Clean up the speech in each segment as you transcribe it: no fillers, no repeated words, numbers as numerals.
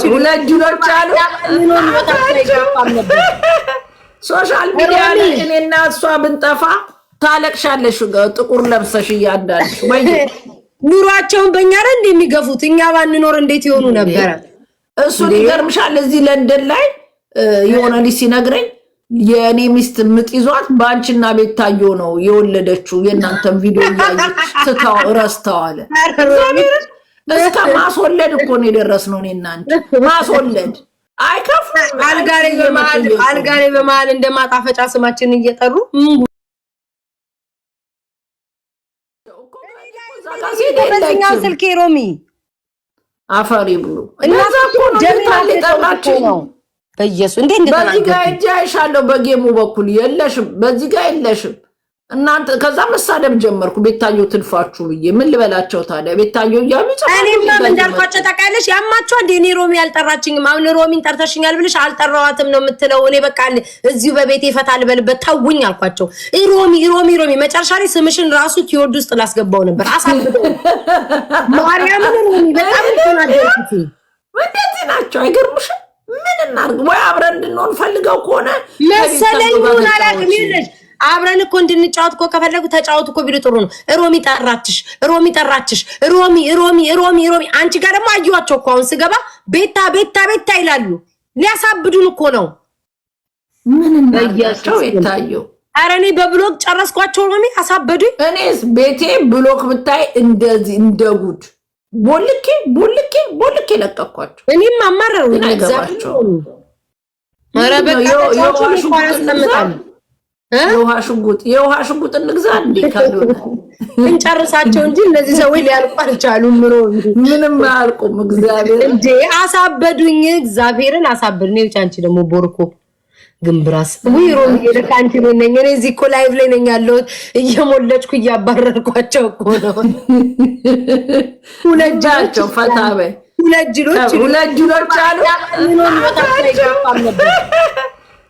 ሁለት ጅሎች አሉ ሶሻል ሚዲያ ላይ እኔና እሷ ብንጠፋ ታለቅሻለሽ ጥቁር ለብሰሽ እያንዳንድሽ ወይ ኑሯቸውን በእኛ ላይ እንደሚገፉት እኛ ባንኖር እንዴት ይሆኑ ነበር እሱ ይገርምሻል እዚህ ለንደን ላይ የሆነ ልጅ ሲነግረኝ የኔ ሚስት ምጥ ይዟት ባንቺና ቤታዮ ነው የወለደችው የእናንተን ቪዲዮ ያያችሁ ትታው ረስተዋል እስከ ማስወለድ እኮ ነው የደረስነው እኔና አንቺ ማስወለድ አይከፍ አልጋሬ በመሃል እንደማጣፈጫ ስማችን እየጠሩ በዛኛው ስልኬ ሮሚ አፈሪ ብሉ እናዛ እኮ ነው በኢየሱስ እንዴ በዚህ ጋር እጃይሻለሁ በጌሙ በኩል የለሽም በዚህ ጋር የለሽም እናንተ ከዛ መሳደብ ጀመርኩ ቤታዮ ትልፋችሁ ብዬ ምን ልበላቸው ታዲያ ቤታዮ ያሉ እኔማ ምን እንዳልኳቸው ታውቃለሽ ያማቸው እንደ እኔ ሮሚ አልጠራችኝም አሁን ሮሚን ጠርተሽኛል ብለሽ አልጠራዋትም ነው የምትለው እኔ በቃ እዚሁ በቤቴ ይፈታል በልበት ታውኝ አልኳቸው ሮሚ መጨረሻ ላይ ስምሽን ራሱ ኪወርድ ውስጥ ላስገባው ነበር አሳብደው ማርያምን ሮሚ በጣም ተናደርኩት ወንደት ናቸው አይገርምሽ ምን እናርግ ወይ አብረን እንድንሆን ፈልገው ከሆነ መሰለኝ ምን አላቅም ይልሽ አብረን እኮ እንድንጫወት እኮ ከፈለጉ ተጫወቱ እኮ ቢሉ ጥሩ ነው ሮሚ ጠራችሽ ሮሚ አንቺ ጋር ደግሞ አዩዋቸው እኮ አሁን ስገባ ቤታ ይላሉ ሊያሳብዱን እኮ ነው ምን እናያቸው የታየው ኧረ እኔ በብሎክ ጨረስኳቸው ሮሚ አሳበዱኝ እኔስ ቤቴ ብሎክ ብታይ እንደዚህ እንደጉድ ቦልኬ ለቀኳቸው እኔም አማረሩ ይገዛቸው ኧረ በቃ የውሃ ሽጉጥ እንግዛ እንዴ ካልሆነ እንጨርሳቸው እንጂ እነዚህ ሰዎች ሊያልቁ አልቻሉም ምንም አያልቁም እግዚአብሔር እንዴ አሳበዱኝ እግዚአብሔርን አሳበዱኝ ብቻ አንቺ ደግሞ ቦርኮ ግንብራስ ወይ ሮም የለካንቲ ነኝ እኔ እዚህ እኮ ላይቭ ላይ ነኝ ያለሁት እየሞለጭኩ እያባረርኳቸው እኮ ነው ሁለጃቸው ፈታበ ሁለት ጅሎች አሉ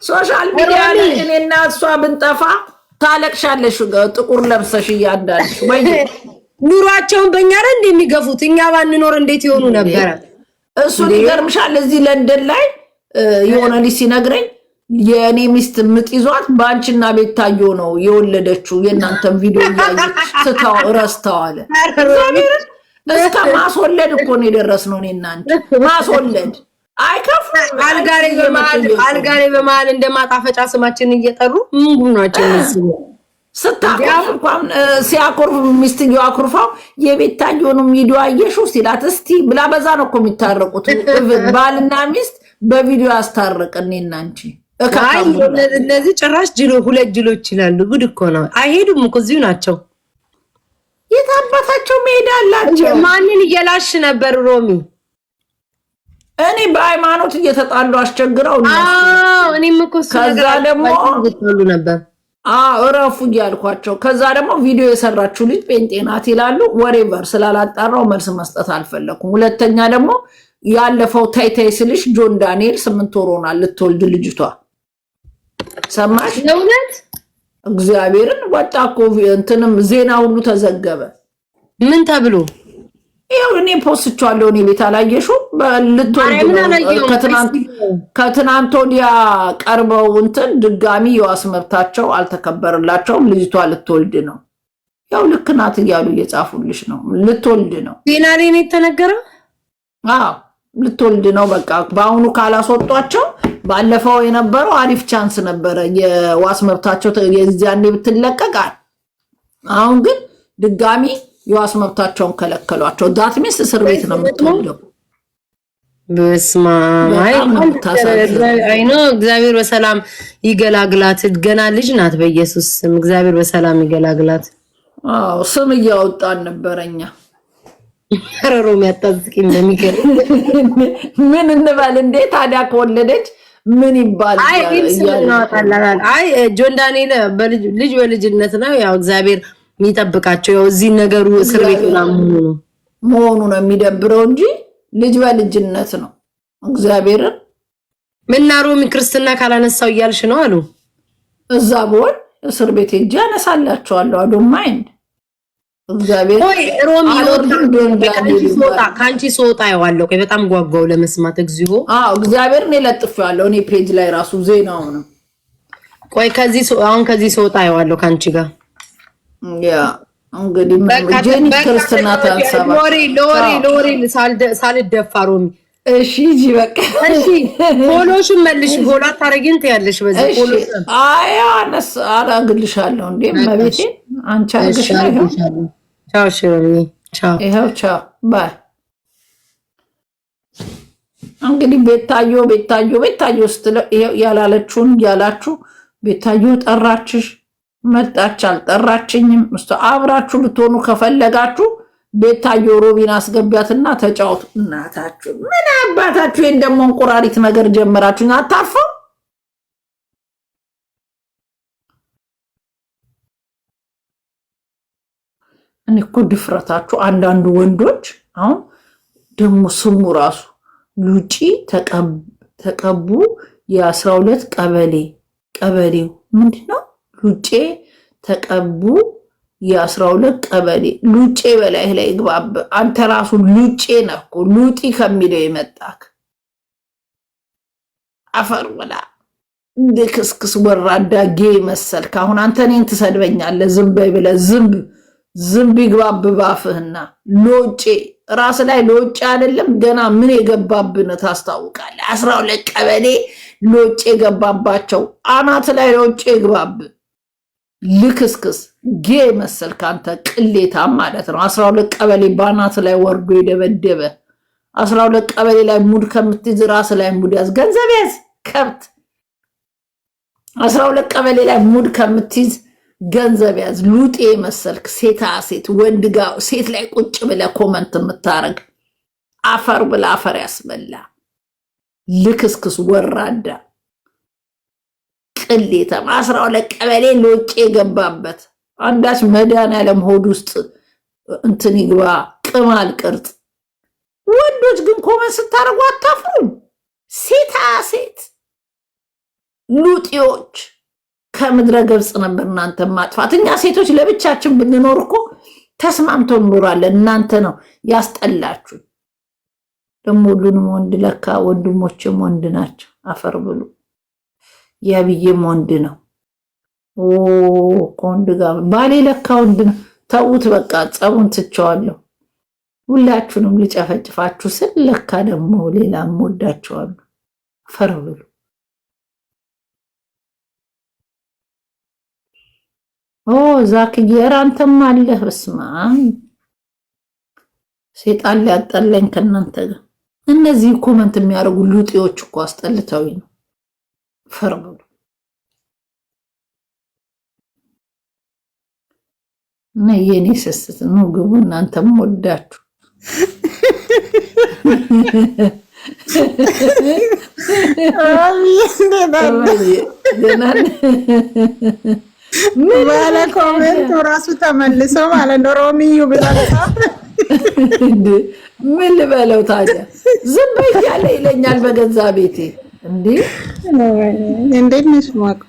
ሶሻል ሚዲያ ላይ እኔና እሷ ብንጠፋ ታለቅሻለሽ ጥቁር ለብሰሽ እያንዳንድሽ ወይ ኑሯቸውን በእኛ ላይ እንደሚገፉት እኛ ባንኖር እንዴት ይሆኑ ነበር እሱ ይገርምሻል እዚህ ለንደን ላይ የሆነ ልጅ ሲነግረኝ የኔ ሚስት ምጥ ይዟት ባንቺና ቤታዮ ነው የወለደችው የእናንተን ቪዲዮ ያያችሁ ትታው ረስተዋል እስከ ማስወለድ እኮ ነው የደረስነው እኔና አንቺ ማስወለድ አይከፍ አልጋሬ በመሃል እንደማጣፈጫ ስማችን እየጠሩ ምን ጉናቸው ነው ስታቆርፍ እንኳን ሲያቆርፍ ሚስትየው አኩርፋው የቤታዮንም ቪዲዮ አየሽው ሲላት እስቲ ብላ በዛ ነው እኮ የሚታረቁት ባልና ሚስት በቪዲዮ ያስታረቀን እኔና አንቺ አይ እነዚህ ጭራሽ ሁለት ጅሎች ይላሉ ጉድ እኮ ነው አይሄዱም እኮ እዚሁ ናቸው የታባታቸው መሄዳላቸው ማንን እየላሽ ነበር ሮሚ እኔ በሃይማኖት እየተጣሉ አስቸግረው እኔም እኮ ከዛ ደግሞ እየተጣሉ ነበር እረፉ እያልኳቸው ከዛ ደግሞ ቪዲዮ የሰራችሁ ልጅ ጴንጤናት ይላሉ ወሬቨር ስላላጣራው መልስ መስጠት አልፈለኩም ሁለተኛ ደግሞ ያለፈው ታይታይ ስልሽ ጆን ዳንኤል 8 ወር ሆኗል ልትወልድ ልጅቷ ሰማሽ እውነት እግዚአብሔርን ወጣ እኮ እንትንም ዜና ሁሉ ተዘገበ ምን ተብሎ ይሄው እኔ ፖስቻለሁ እኔ ቤት አላየሽው ከትናንት ወዲያ ቀርበው እንትን ድጋሚ የዋስ መብታቸው አልተከበረላቸውም ልጅቷ ልትወልድ ነው ያው ልክ ናት እያሉ እየጻፉልሽ ነው ልትወልድ ነው ዜና ላይ ነው የተነገረው ልትወልድ ነው በቃ በአሁኑ ካላስወጧቸው ባለፈው የነበረው አሪፍ ቻንስ ነበረ የዋስ መብታቸው የዚያኔ ብትለቀቃል አሁን ግን ድጋሚ የዋስ መብታቸውን ከለከሏቸው ዳትሚስ እስር ቤት ነው የምትወልደው በስማ አይ ነው እግዚአብሔር በሰላም ይገላግላት ገና ልጅ ናት በኢየሱስ ስም እግዚአብሔር በሰላም ይገላግላት ስም እያወጣን ነበርኛ ሮሚ ያጣዝቂኝ እንደሚገር ምን እንባል እንዴ ታዲያ ከወለደች ምን ይባላል አይ ጆን ዳንኤል ልጅ በልጅነት ነው ያው እግዚአብሔር የሚጠብቃቸው ያው እዚህ ነገሩ እስር ቤት መሆኑ ነው የሚደብረው እንጂ ልጅ በልጅነት ነው እግዚአብሔርን ምንና ሮሚ ክርስትና ካላነሳው እያልሽ ነው አሉ እዛ ቦል እስር ቤት ሄጄ አነሳላቸዋለሁ አዶ ማይንድ እግዚአብሔር ወይ ሮሚ ካንቺ ሶጣ ያዋለው ቆይ በጣም ጓጓው ለመስማት እግዚኦ እግዚአብሔር ነው ለጥፈዋለሁ እኔ ፔጅ ላይ ራሱ ዜናው ነው ቆይ ከዚህ ሶጣ ያዋለው ካንቺ ጋር ያ እንግዲህ ጀኒ ክርስትና ታንሰባ ሎሪ ሳልደፋ ሮሚ እሺ እጂ በቃ እሺ ፎሎሽን መልሽ ፎሎ አታረጊን ትያለሽ በዚህ ፎሎ አነስ አላግልሻለሁ እንዴ መቤቴ አንቺ አግልሻለሁ ቻው ሮሚ ቻው ይሄው ቻው ባይ እንግዲህ ቤታዮ ስትለው ይሄው ያላለችውን ያላችሁ ቤታዮ ጠራችሽ መጣች አልጠራችኝም እስቶ አብራችሁ ልትሆኑ ከፈለጋችሁ ቤታዮ ሮቢን አስገቢያትና ተጫወቱ እናታችሁ ምን አባታችሁ እንደሞ እንቁራሪት ነገር ጀመራችሁ አታርፉ እኔ እኮ ድፍረታችሁ አንዳንዱ ወንዶች አሁን ደሞ ስሙ ራሱ ሉጪ ተቀቡ የ12 ቀበሌው ምንድነው ሉጬ ተቀቡ የ12 ቀበሌ ሉጬ በላይ ላይ ግባብ አንተ ራሱ ሉጬ ነህ ሉጢ ከሚለው የመጣክ አፈር ወላ ድክስክስ ወራዳ ጌ መሰልክ አሁን አንተ እኔን ትሰድበኛለህ ዝም በይ ብለህ ዝም ቢግባብ ባፍህና ሉጬ ራስ ላይ ሉጬ አይደለም ገና ምን የገባብነ ታስታውቃለህ 12 ቀበሌ ሉጬ ገባባቸው አናት ላይ ሉጬ ግባብ ልክስክስ ጌ መሰልክ አንተ ቅሌታም ማለት ነው 12 ቀበሌ ባናት ላይ ወርዶ ይደበደበ 12 ቀበሌ ላይ ሙድ ከምትይዝ ራስ ላይ ሙድ ያዝ ገንዘብ ያዝ ከብት 12 ቀበሌ ላይ ሙድ ከምትይዝ ገንዘብ ያዝ ሉጤ መሰልክ ሴት ወንድ ጋር ሴት ላይ ቁጭ ብለ ኮመንት የምታረግ አፈር ብላ አፈር ያስበላ ልክስክስ ወራዳ ቅሌታም 12 ቀበሌ ሉጬ ገባበት አንዳች መድኃኒዓለም ሆድ ውስጥ እንትን ይግባ ቅማል ቅርጽ ወንዶች ግን ኮመንት ስታረጉ አታፍሩም ሴት ሉጤዎች ከምድረ ገብጽ ነበር እናንተ ማጥፋት እኛ ሴቶች ለብቻችን ብንኖር እኮ ተስማምተን እንኖራለን እናንተ ነው ያስጠላችሁ ደሞ ሁሉንም ወንድ ለካ ወንድሞችም ወንድ ናቸው አፈር ብሉ ያብዬም ወንድ ነው ኮንድ ጋር ባሌ ለካ ወንድ ነው ተውት በቃ ጸቡን ትቸዋለሁ ሁላችሁንም ልጨፈጭፋችሁ ስል ለካ ደሞ ሌላም ወዳቸዋለሁ አፈር ብሉ ዛክዬ አንተም አለህ በስማ ሴጣን ሊያጠለኝ ከናንተ ጋር እነዚህ ኮመንት የሚያደርጉ ሉጤዎች እኮ አስጠልተው ነው ፈርቡ ነየኔ ስስት ነው ግቡ እናንተም ወዳችሁ ባለ ኮሜንት ራሱ ተመልሶ ማለት ነው ሮሚዩ ብላታ ምን ልበለው ታዲያ ዝም በያለ ይለኛል በገዛ ቤቴ እንዴት ነሽ ማቅ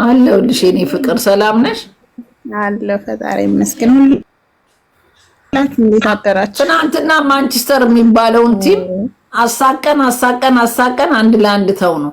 አለሁልሽ የኔ ፍቅር ሰላም ነሽ አለሁ ፈጣሪ ይመስገን ሁላችሁ እንዴት አደራችሁ ትናንትና ማንቸስተር የሚባለውን ቲም አሳቀን አንድ ለአንድ ተው ነው